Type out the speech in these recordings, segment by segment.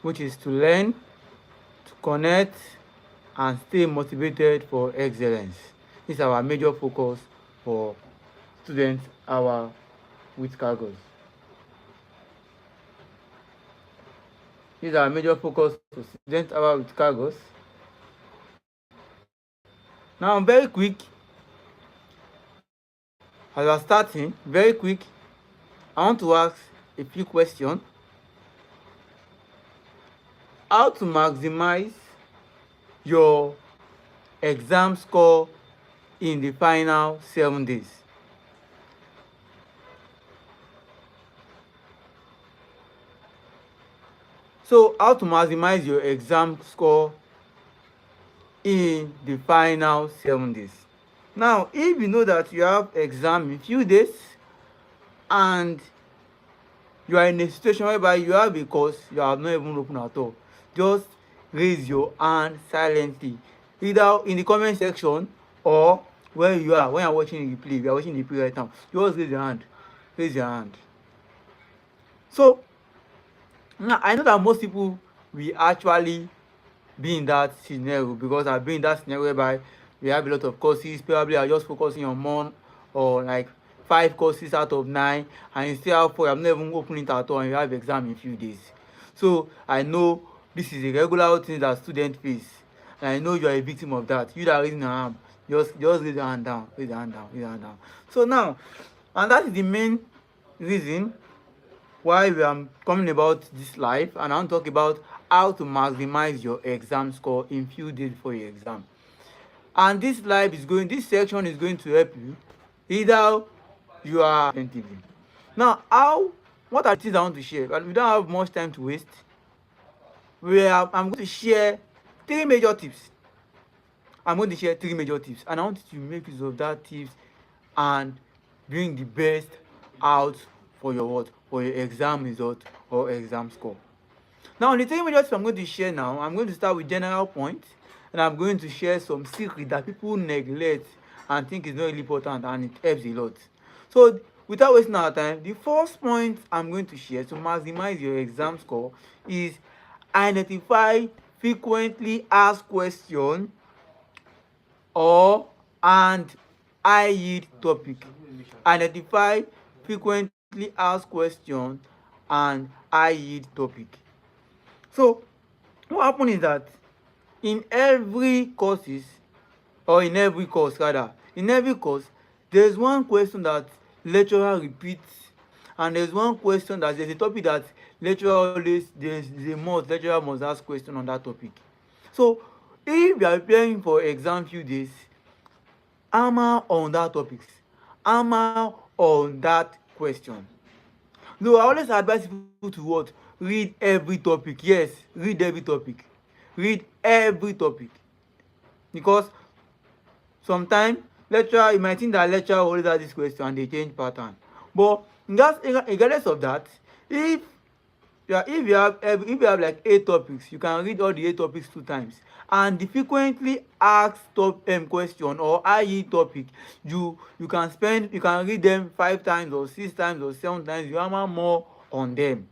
which is to learn, to connect, and stay motivated for excellence. This is our major focus for student hour with Kagos. This is our major focus for student hour with Kagos. Now, very quick, as we are starting, very quick, I want to ask a few questions. How to maximize your exam score in the final 7 days? So, how to maximize your exam score in the final 7 days? Now, if you know that you have exam in few days and you are in a situation whereby you have a course you have not even opened at all, just raise your hand silently, either in the comment section or where you are when you are watching the replay. You are watching the replay right now, just raise your hand, raise your hand. So now I know that most people will actually be in that scenario, because I've been in that scenario whereby we have a lot of courses, probably are just focusing on one or like 5 courses out of 9, and you still have 4, you have not even opened it at all, and you have exam in few days. So I know this is a regular thing that students face, and I know you are a victim of that. You that are raising your hand, just raise your hand down, raise your hand down, raise your hand down. So now, and that is the main reason why we are coming about this live, and I want to talk about how to maximize your exam score in few days before your exam. And this section is going to help you either you are attentively. Now, what are the things I want to share? But we don't have much time to waste. I'm going to share 3 major tips. I'm going to share 3 major tips, and I want you to make use of that tips and bring the best out for your what? For your exam result or exam score. Now, the 3 major tips I'm going to share now, I'm going to start with general points, and I'm going to share some secrets that people neglect and think is not really important, and it helps a lot. So, without wasting our time, the first point I'm going to share to maximize your exam score is identify frequently asked questions or and high yield topic. Identify frequently asked questions and high yield topic. So what happen is that in every courses, or in every course rather, in every course there is one question that lecturer repeats, and there is one question that there's a topic that lecturer always, lecturer must ask question on that topic. So if you are preparing for exam few days, hammer on that topics, hammer on that question. No, I always advise people to what? Read every topic. Yes, read every topic. Read every topic. Because sometimes lecturer, you might think that lecturer always ask this question and they change pattern. But regardless of that, if if you have like 8 topics, you can read all the 8 topics 2 times. And the frequently asked question or IE topic, you can read them 5 times or 6 times or 7 times. You hammer more on them,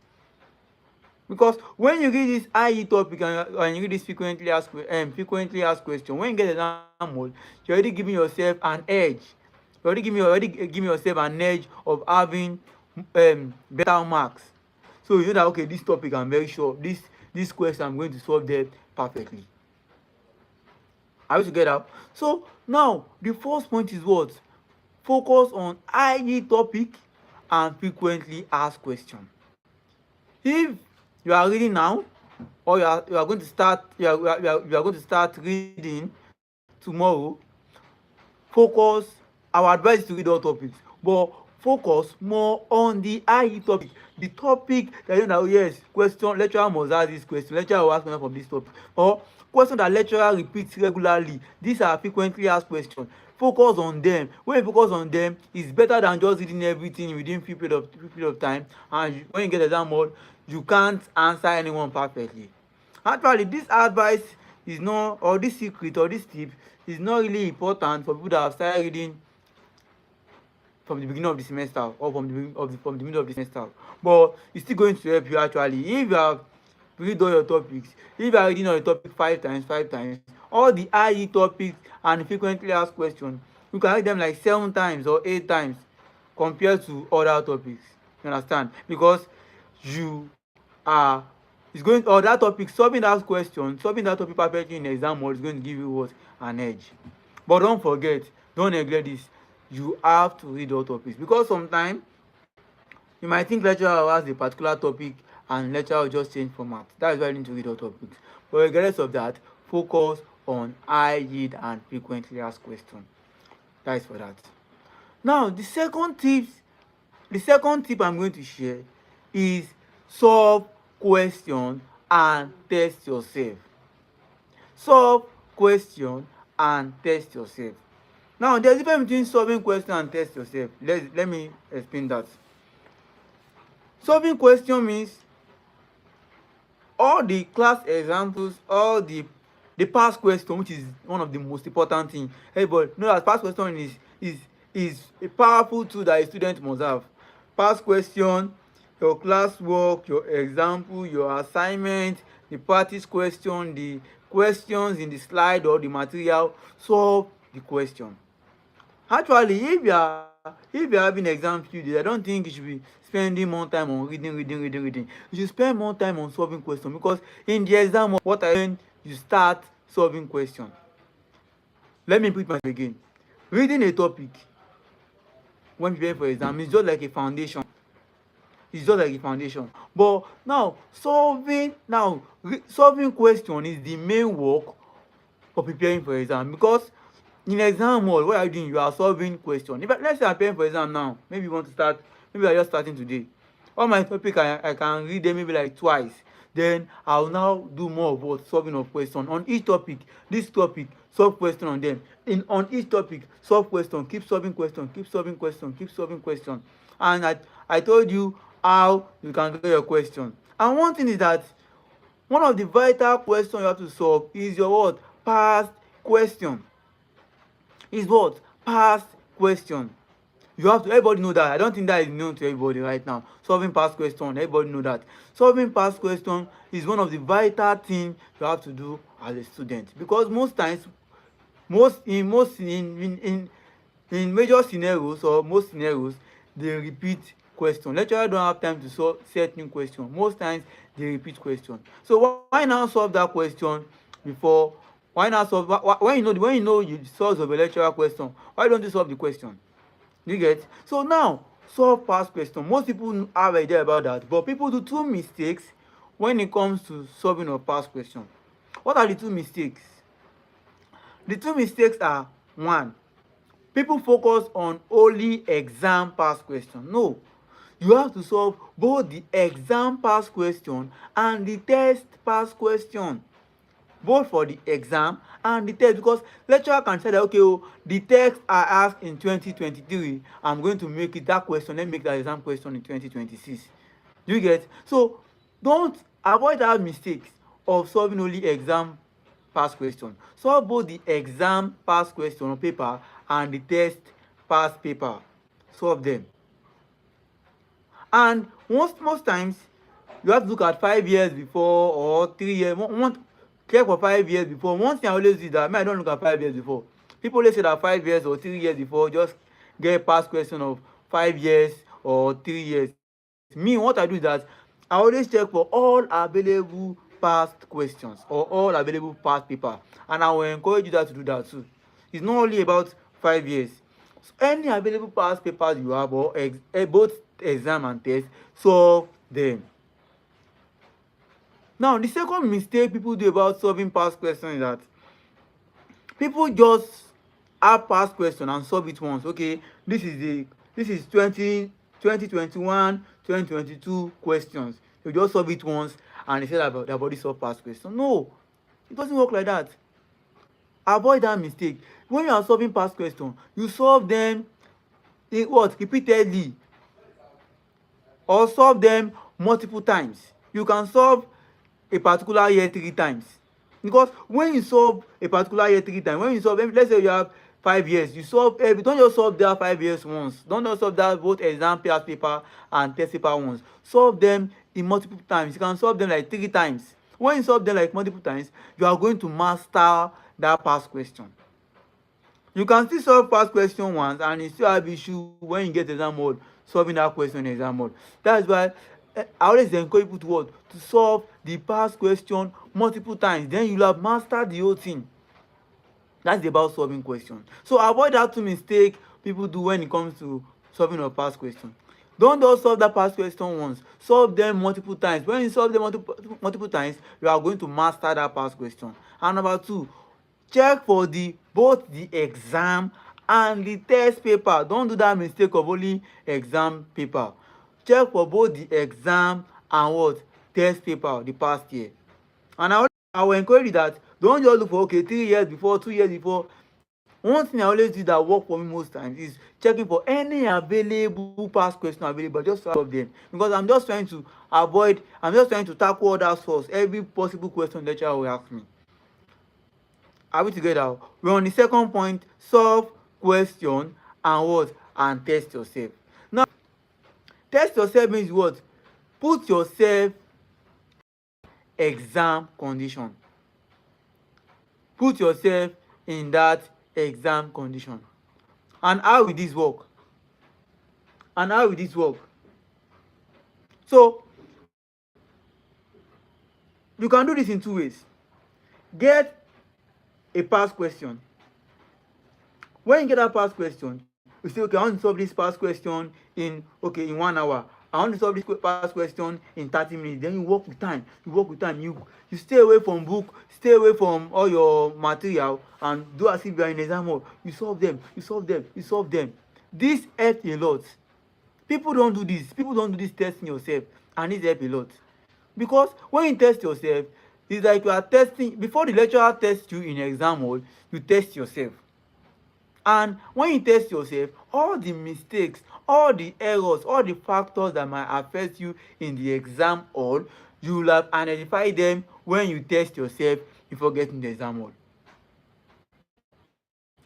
because when you read this IE topic and you read this frequently asked question, when you get exam mode, you're already giving yourself an edge. You're already giving yourself an edge of having better marks. So you know that okay, this topic I'm very sure this question I'm going to solve them perfectly. Are we together? So now the first point is what? Focus on IE topic and frequently asked question. If you are reading now, or you are going to start you are going to start reading tomorrow, focus. Our advice is to read all topics, but focus more on the IE topic, the topic that you know that yes, question lecturer must ask this question, lecturer will ask question from this topic, or question that lecturer repeats regularly. These are frequently asked questions. Focus on them. When you focus on them, it's better than just reading everything within few period of time, and when you get exam mode, you can't answer anyone perfectly. Actually, this advice is not, or this secret or this tip is not really important for people that have started reading from the beginning of the semester, or from the middle of the semester, but it's still going to help you actually. If you have read all your topics. If you are reading all the topic 5 times, all the IE topics and frequently asked questions, you can read them like 7 times or 8 times compared to other topics. You understand? Because you are, it's going, or that topic, solving that topic perfectly in exam mode is going to give you what? An edge. But don't forget, don't neglect this. You have to read all topics, because sometimes you might think lecturer has a particular topic and lecturer will just change format. That is why you need to read all topics. But regardless of that, focus on high yield and frequently asked questions. That is for that. Now the second tip I'm going to share is solve question and test yourself. Solve question and test yourself. Now there's a difference between solving question and test yourself. Let me explain that. Solving question means all the class examples, all the past question, which is one of the most important thing. Everybody know that past question is a powerful tool that a student must have. Past question, your classwork, your example, your assignment, the practice question, the questions in the slide or the material. Solve the question. Actually, if you are having exam few days, I don't think you should be spending more time on reading. You should spend more time on solving questions, because in the exam what I learn, you start solving questions. Let me put myself again. Reading a topic when preparing for exam is just like a foundation. It's just like a foundation. But now solving question is the main work for preparing for exam, because in exam mode what are you doing? You are solving question. Let's say I'm preparing for exam now, maybe you want to start, maybe I'm just starting today. All my topic I can read them maybe like twice, then I'll now do more of what? Solving of question on each topic. This topic, solve question on them. On each topic, solve question, keep solving question, and I told you how you can get your question. And one thing is that one of the vital questions you have to solve is your what? Past question. Is what? Past question. You have to, everybody know that. I don't think that is known to everybody right now. Solving past question, everybody know that. Solving past question is one of the vital things you have to do as a student, because most times, in major scenarios, or most scenarios, they repeat question. Lecturer don't have time to set new question. Most times they repeat question. So why now solve that question before? Why not solve? When you know you solve a lecturer question, why don't you solve the question? You get? So now solve past question. Most people have an idea about that, but people do two mistakes when it comes to solving a past question. What are the two mistakes? The two mistakes are: one, people focus on only exam past question. No, you have to solve both the exam past question and the test past question, both for the exam and the test, because lecturer can say that, okay, the text I asked in 2023, I'm going to make it that question, let me make that exam question in 2026. You get? So don't avoid that mistake of solving only exam past question. Solve both the exam past question on paper and the test past paper. Solve them. And most times you have to look at 5 years before or 3 years. Check for 5 years before. One thing I always do that, I don't look at 5 years before. People always say that 5 years or 3 years before, just get past question of 5 years or 3 years. Me, what I do is that I always check for all available past questions or all available past paper, and I will encourage you that to do that too. It's not only about 5 years. So any available past papers you have, or both exam and test, solve them. Now the second mistake people do about solving past questions is that people just have past question and solve it once. Okay, this is 2021 2022 questions. You just solve it once and they say that their body solve past question. No, it doesn't work like that. Avoid that mistake. When you are solving past question, you solve them repeatedly, or solve them multiple times. You can solve a particular year 3 times, because when you solve a particular year 3 times, when you solve, let's say you have 5 years, you solve don't just solve that 5 years once. Don't just solve that both exam past paper and test paper once. Solve them in multiple times. You can solve them like 3 times. When you solve them like multiple times, you are going to master that past question. You can still solve past question once and you still have issue when you get exam mode solving that question in exam mode. That's why I always encourage people to what? To solve the past question multiple times. Then you'll have mastered the whole thing. That's about solving questions. So avoid that two mistake people do when it comes to solving a past question. Don't just solve that past question once. Solve them multiple times. When you solve them multiple times, you are going to master that past question. And number two, check for both the exam and the test paper. Don't do that mistake of only exam paper. Check for both the exam and what? Test paper the past year. And I will encourage you that don't just look for 3 years before, 2 years before. One thing I always do that work for me most times is checking for any available past question available, just to solve them, because I'm just trying to tackle all that source, every possible question lecturer will ask me. Are we together? We're on the second point: solve question and what? And test yourself. Now, test yourself means what? Put yourself exam condition. Put yourself in that exam condition. And how will this work? So you can do this in 2 ways. Get a past question. When you get that past question, you say, okay, I want to solve this past question in 1 hour. I want to solve this past question in 30 minutes. Then you work with time. You stay away from book, stay away from all your material, and do as if you are in exam hall. You solve them. This helps a lot. People don't do this testing yourself, and it helps a lot. Because when you test yourself, it's like you are testing, before the lecturer tests you in exam hall, you test yourself. And when you test yourself, all the mistakes, all the errors, all the factors that might affect you in the exam hall, you will have identified them when you test yourself before getting the exam hall.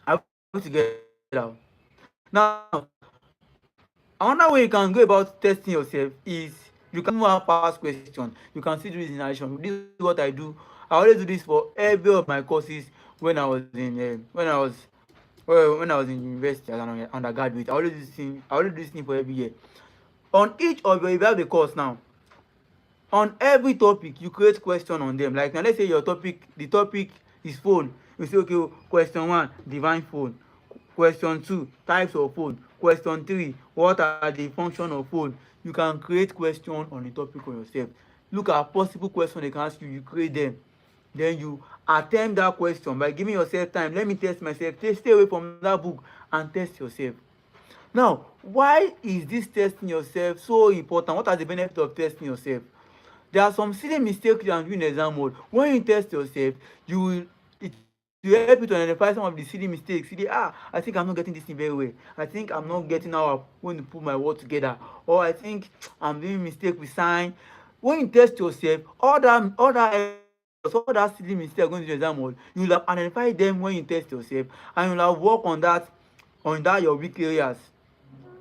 I want to get out. Now, another way you can go about testing yourself is you can have past question. You can still do this in addition. This is what I do. I always do this for every of my courses when I was in university as an undergraduate. I always do this thing for every year. On each of your, if you have the course now, on every topic you create question on them. Like now, let's say the topic is phone. You say, okay, question 1, divine phone. Question 2, types of phone. Question 3, what are the function of phone? You can create question on the topic on yourself. Look at possible question they can ask you, you create them. Then you attempt that question by giving yourself time. Let me test myself. Stay away from that book and test yourself. Now, why is this testing yourself so important? What are the benefits of testing yourself? There are some silly mistakes you can do in exam mode. When you test yourself, it will help you to identify some of the silly mistakes. I think I'm not getting this thing very well. I think I'm not getting how I'm going to put my word together. Or I think I'm doing mistake with sign. When you test yourself, all that silly mistake going to the exam hall, you will have identified them when you test yourself, and you will have work on that your weak areas.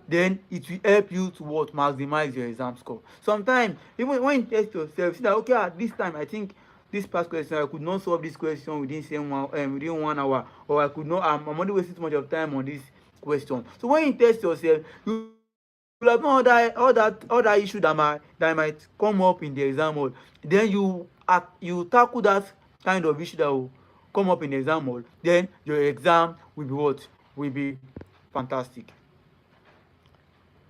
Then it will help you to maximize your exam score. Sometimes even when you test yourself, see that okay, at this time I think this past question I could not solve this question within 1 hour, or I could not, I'm only wasting too much of time on this question. So when you test yourself, you will have no other issue that might come up in the exam hall. Then you tackle that kind of issue that will come up in the exam hall. Then your exam will be fantastic.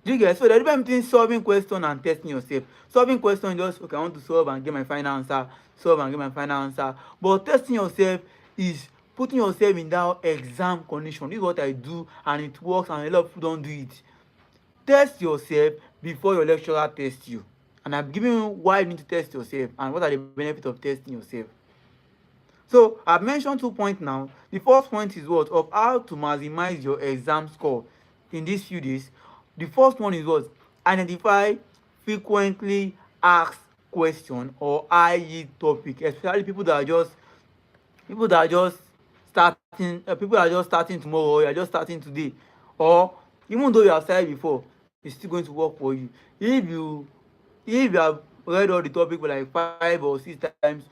Do you get? So the difference between solving question and testing yourself. Solving question, just okay, I want to solve and get my final answer. But testing yourself is putting yourself in that exam condition. This is what I do, and it works, and a lot of people don't do it. Test yourself before your lecturer tests you. And I'm giving you why you need to test yourself and what are the benefits of testing yourself. So I've mentioned 2 points now. The first point is what? Of how to maximize your exam score in these few days. The first one is what? Identify frequently asked question or IE topic, especially people that are just starting tomorrow, or you are just starting today, or even though you have started before, it's still going to work for you. If you read all the topic for like 5 or 6 times,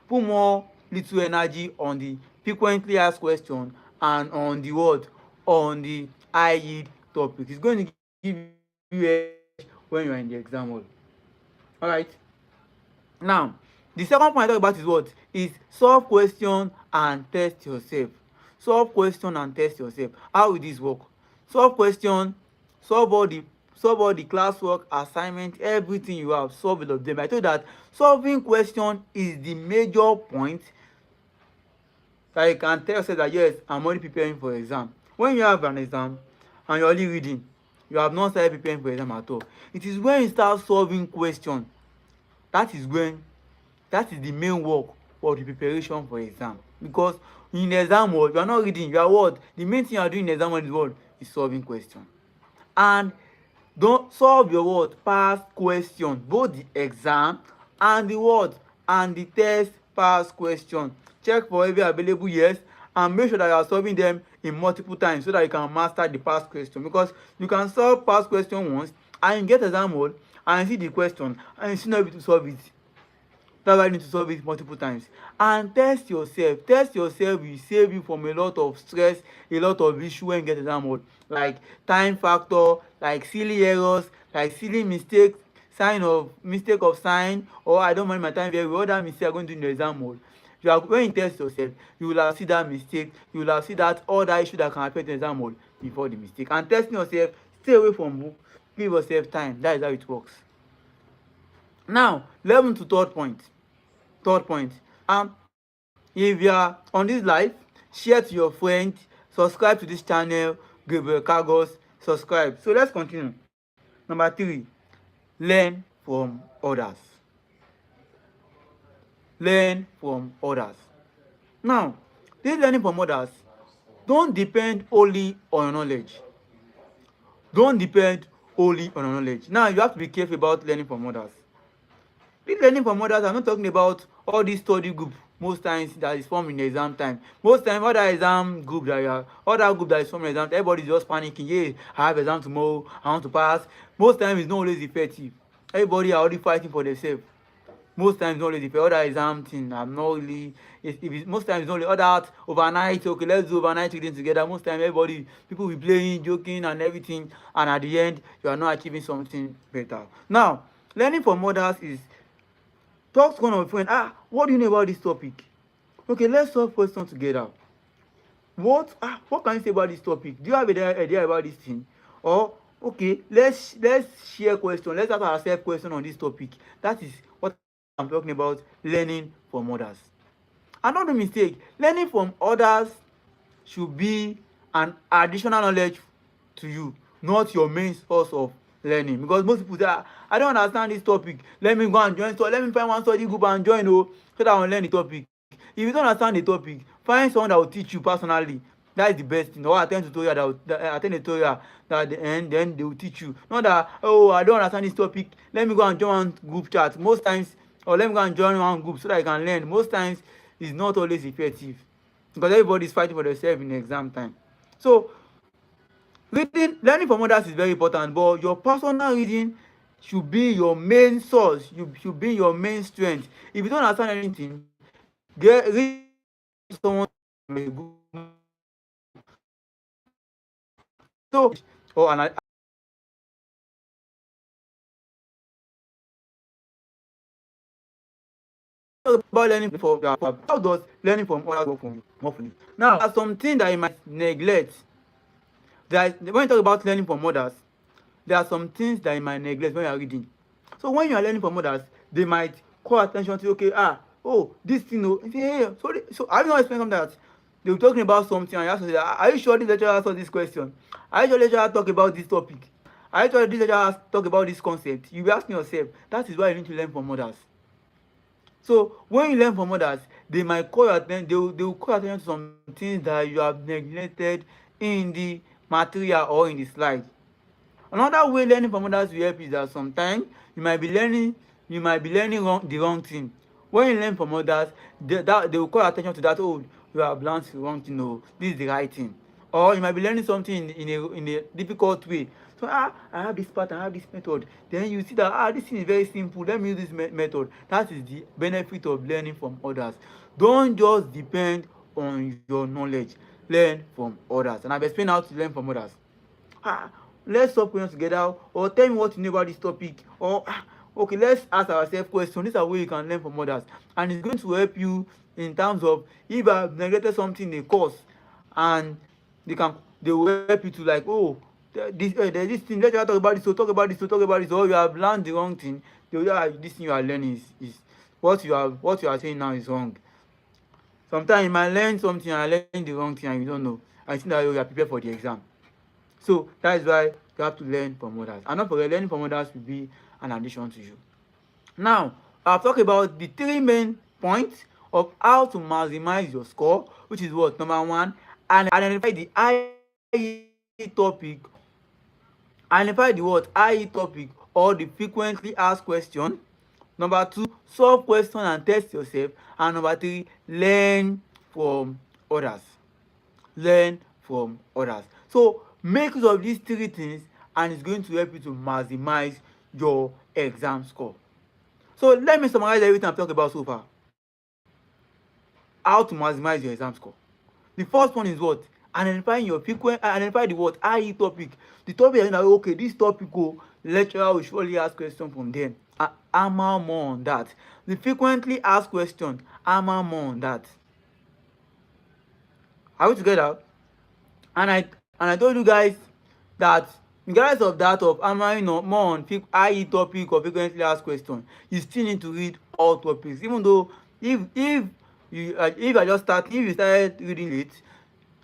put more little energy on the frequently asked question and on the what, on the high yield topic. It's going to give you edge when you are in the exam hall. Alright. Now, the second point I talk about is what? Is solve question and test yourself. Solve question and test yourself. How will this work? Solve question, solve all the solve all the classwork, assignment, everything you have, solve all of them. I told you that solving question is the major point that you can tell yourself that yes, I'm already preparing for exam. When you have an exam and you're only reading, you have not started preparing for exam at all. It is when you start solving question, that is when, that is the main work for the preparation for exam. Because in exam hall you are not reading, you are what, the main thing you are doing in exam hall is what, is solving question. And don solve your what, past question, both the exam and the what, and the test past question. Check for every available yes, and make sure that you are solving them in multiple times so that you can master the past question. Because you can solve past question once and you get exam hall and you see the question and you still not able to solve it. That's why you need to solve it multiple times. And test yourself. Test yourself will save you from a lot of stress, a lot of issue when you get exam hall. Like time factor, like silly errors, like silly mistakes, sign of mistake of sign, or I don't mind my time very well. All that mistake are going to do in the exam hall. You are, when you test yourself, you will have seen that mistake, you will have seen that all that issue that can affect the exam hall before the mistake. And testing yourself, stay away from book, give yourself time. That is how it works. Now, 11 to third point. Third point, if you are on this live, share to your friends, subscribe to this channel, Gabriel Kagos, subscribe. So let's continue. Number 3, learn from others. Learn from others. Now, this learning from others, don't depend only on your knowledge. Don't depend only on your knowledge. Now, you have to be careful about learning from others. This learning from others, I'm not talking about all these study group most times that is formed in exam time. Most time, other exam group that you are, other group that is formed in exam time, everybody is just panicking. Yeah, I have exam tomorrow, I want to pass. Most times it's not always effective. Everybody are already fighting for themselves. Most times it's not always effective. Other exam thing, I'm not really, if it's, most times it's not really other overnight, okay, let's do overnight reading together. Most time everybody, people be playing, joking and everything, and at the end you are not achieving something better. Now, learning from others is talk to one of your friend. What do you know about this topic? Okay, let's solve question together. What can you say about this topic? Do you have an idea about this thing? Or okay, let's share question. Let's ask ourselves question on this topic. That is what I'm talking about, learning from others. And not a mistake, learning from others should be an additional knowledge to you, not your main source of learning. Because most people say, I don't understand this topic, let me go and join, so let me find one study group and join, so that I will learn the topic. If you don't understand the topic, find someone that will teach you personally. That is the best thing. Or attend tutorial attend a tutorial that at the end then they will teach you. Not that, oh, I don't understand this topic, let me go and join one group chat. Most times, or let me go and join one group so that I can learn. Most times it's not always effective because everybody is fighting for themselves in exam time. So learning from others is very important, but your personal reading should be your main source. You should be your main strength. If you don't understand anything, read someone a good. So or an about learning for how does learning from others work for you? Now, there are some things that you might neglect. When you talk about learning from others, there are some things that you might neglect when you are reading. So when you are learning from others, they might call attention to, okay, this thing, oh, hey, sorry. So have you not explained something that they were talking about something and you have to say, are you sure this lecturer asked this question? Are you sure this lecturer talk about this topic? Are you sure this lecturer talk about this concept? You'll be asking yourself. That is why you need to learn from others. So when you learn from others, they might call your attention, they will call attention to some things that you have neglected in the material or in the slide. Another way learning from others will help is that sometimes you might be learning the wrong thing. When you learn from others, they will call attention to that. Oh, you have learned the wrong thing. No, this is the right thing. Or you might be learning something in a difficult way. So I have this pattern, I have this method. Then you see that this thing is very simple. Let me use this method. That is the benefit of learning from others. Don't just depend on your knowledge. Learn from others. And I've explained how to learn from others. ah let's solve questions together, or tell me what you know about this topic, or okay, let's ask ourselves questions. These are ways you can learn from others, and it's going to help you in terms of if I have neglected something in a course, and they will help you to like, oh, there's this thing, let's talk about this, so talk about this, so talk about this, or you have learned the wrong thing. They will, this thing you are learning is what you are saying now is wrong. Sometimes you might learn something and learn the wrong thing and you don't know, and you think that you are prepared for the exam. So that is why you have to learn from others. And not forget, learning from others will be an addition to you. Now, I've talked about the three main points of how to maximize your score, which is what? Number one, and identify the IE topic. Identify the what? IE topic or the frequently asked question. Number two, solve question and test yourself. And number three, learn from others. Learn from others. So make use of these three things and it's going to help you to maximize your exam score. So let me summarize everything I've talked about so far. How to maximize your exam score. The first one is what? Identifying your frequent, identify the what? IE topic. The topic is like, okay, this topic, lecturer will surely ask questions from them. Hammer more on that. The frequently asked question, hammer more on that. Are we together? And I told you guys that regardless of that of hammering more on IE topic or frequently asked question, you still need to read all topics. Even though if you started reading it,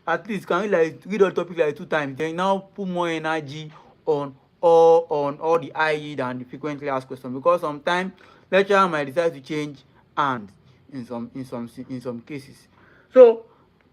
at least can read all topics like 2 times. Then now put more energy on all the IE than the frequently asked question, because sometimes lecturer might decide to change hands in some cases. So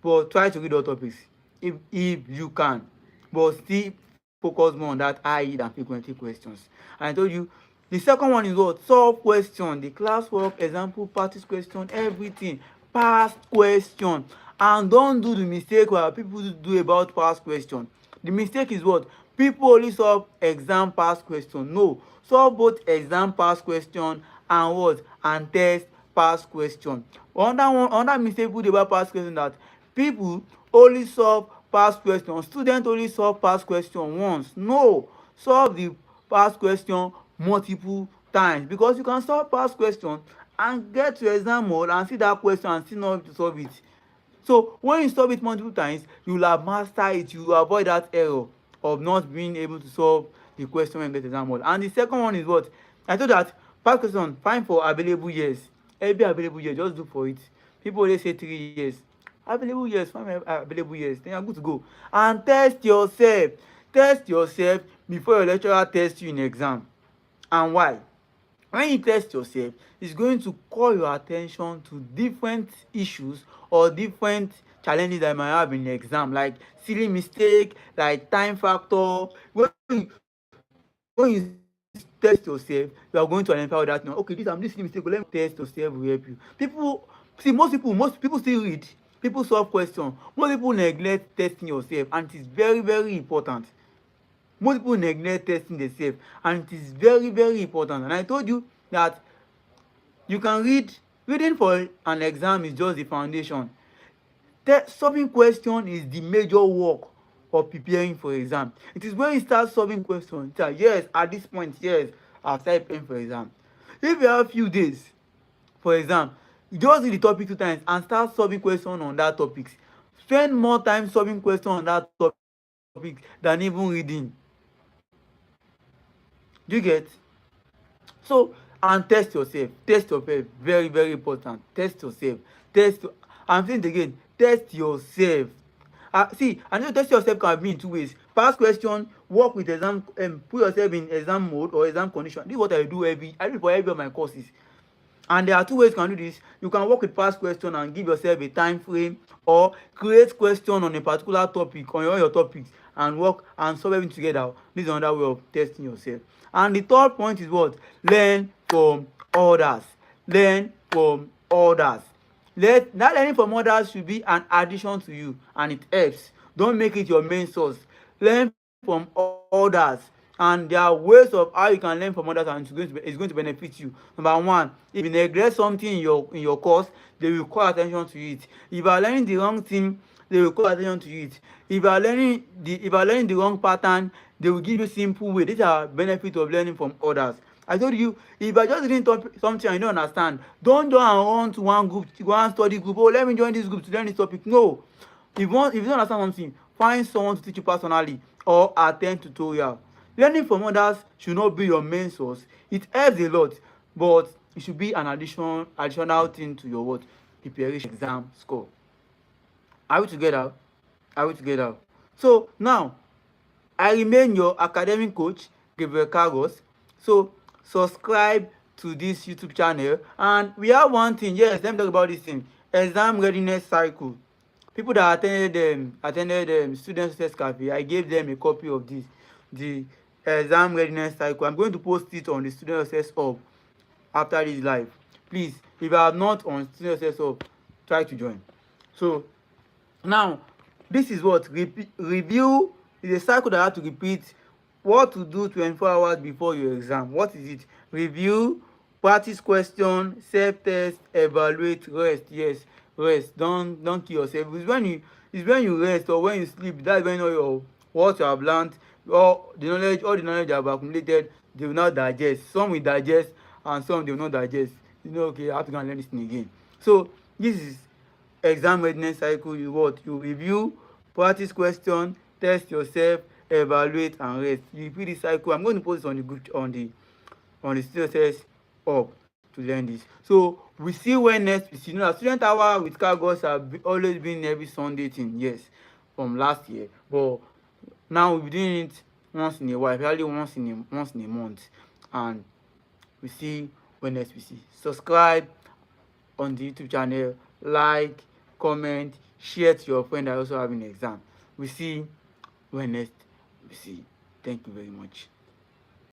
but try to read all topics if you can, but still focus more on that IE than frequently questions. And I told you the second one is what? Solve question, the classwork, example, practice question, everything. Past question. And don't do the mistake where people do about past question. The mistake is what? People only solve exam past question. No, solve both exam past question and what? And test past question. Another mistake people do about past question, that people only solve past question, students only solve past question once. No, solve the past question multiple times, because you can solve past question and get to exam hall and see that question and still not able to solve it. So when you solve it multiple times, you will have mastered it. You will avoid that error of not being able to solve the question when you get exam hall. And the second one is what? I told that past question, find for available years. Every available year, just do for it. People always say 3 years. Available years, find available years, then you're good to go. And test yourself. Test yourself before your lecturer tests you in exam. And why? When you test yourself, it's going to call your attention to different issues or different challenges that you might have in the exam, like silly mistake, like time factor. When you test yourself, you are going to identify that now. Okay, this silly mistake, but let me test yourself will help you. Most people still read, people solve questions. Most people neglect testing yourself, and it is very, very important. Most people neglect testing themselves, and it is very, very important. And I told you that you can reading for an exam is just the foundation. Solving question is the major work of preparing for exam. It is when you start solving questions that yes, at this point, yes, I've started preparing for exam. If you have few days for exam, you just read the topic 2 times and start solving question on that topic. Spend more time solving question on that topic than even reading. Do you get? So, and test yourself. Test yourself. Very, very important. Test yourself. I'm saying it again. Test yourself. See, I know test yourself can be in 2 ways. Past question, work with exam, put yourself in exam mode or exam condition. This is what I do for every of my courses. And there are 2 ways you can do this. You can work with past question and give yourself a time frame, or create question on a particular topic, on all your topics, and work and solve everything together. This is another way of testing yourself. And the third point is what? Learn from others. Learn from others. That learning from others should be an addition to you, and it helps. Don't make it your main source. Learn from others, and there are ways of how you can learn from others, and it's going to benefit you. Number one, if you neglect something in your course, they will call attention to it. If you are learning the wrong thing, they will call attention to it. If you are learning the wrong pattern, they will give you simple way. These are benefits of learning from others. I told you, if you are just reading something and you don't understand, don't go and run to one group, one study group. Oh, let me join this group to learn this topic. No. If you don't understand something, find someone to teach you personally or attend tutorial. Learning from others should not be your main source. It helps a lot, but it should be an additional thing to your what preparation exam score. Are we together? Are we together? So now, I remain your academic coach, Gabriel Carlos. So subscribe to this YouTube channel. And we have one thing. Yes, let me talk about this thing. Exam readiness cycle. People that attended student success cafe, I gave them a copy of this, the exam readiness cycle. I'm going to post it on the student success hub after this live. Please, if you are not on student success hub, try to join. So now, this is what review is a cycle that I have to repeat. What to do 24 hours before your exam. What is it? Review, practice question, self-test, evaluate, rest. Yes, rest. Don't kill yourself. It's when you rest or when you sleep, that's when all your what you have learned, all the knowledge you have accumulated, they will not digest. Some will digest and some they will not digest. You know, okay, I have to go and learn this thing again. So this is exam readiness cycle. You review, practice question, test yourself, evaluate and rest. You repeat this cycle. I'm going to post it on the group on the student test up to learn this. So we see when next we see. You know, student hour with Cargos have always been every Sunday thing, yes, from last year, but now we're doing it once in a while, probably once in a month. And we see when next we see. Subscribe on the YouTube channel, like, comment, share to your friend that also having an exam. We see when next we see. Thank you very much.